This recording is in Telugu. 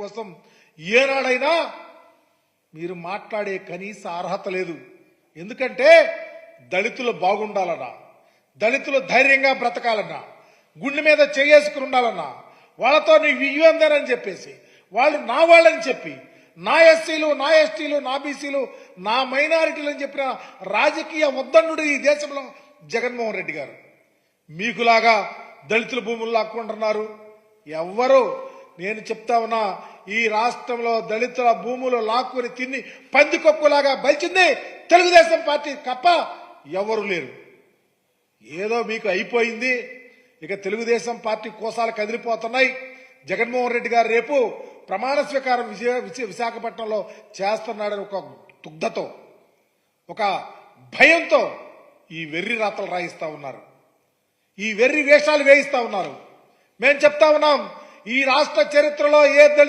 కోసం ఏనాడైనా మీరు మాట్లాడే కనీస అర్హత లేదు. ఎందుకంటే దళితులు బాగుండాలన్నా, దళితులు ధైర్యంగా బ్రతకాలన్నా, గుండె మీద చేసుకుని ఉండాలన్నా, వాళ్ళతో నీ వియ్యందరని చెప్పేసి వాళ్ళు నా వాళ్ళని చెప్పి నా ఎస్సీలు, నా ఎస్టీలు, నా బీసీలు, నా మైనారిటీలు అని చెప్పిన రాజకీయ ఉద్దండు ఈ దేశంలో జగన్మోహన్ రెడ్డి గారు. మీకులాగా దళితుల భూములు లాక్కుంటున్నారు ఎవ్వరు. నేను చెప్తా ఉన్నా, ఈ రాష్ట్రంలో దళితుల భూములు లాక్కుని తిని పందికొక్కులాగా బలిచింది తెలుగుదేశం పార్టీ తప్ప ఎవరు లేరు. ఏదో మీకు అయిపోయింది. ఇక తెలుగుదేశం పార్టీ కోసాలు కదిలిపోతున్నాయి. జగన్మోహన్ రెడ్డి గారు రేపు ప్రమాణ స్వీకారం విశాఖపట్నంలో చేస్తున్నాడని ఒక దుగ్ధతో, ఒక భయంతో ఈ వెర్రి రాతలు రాయిస్తా ఉన్నారు, ఈ వెర్రి వేషాలు వేయిస్తా ఉన్నారు. మేము చెప్తా ఉన్నాం, ఈ రాష్ట్ర చరిత్రలో ఏ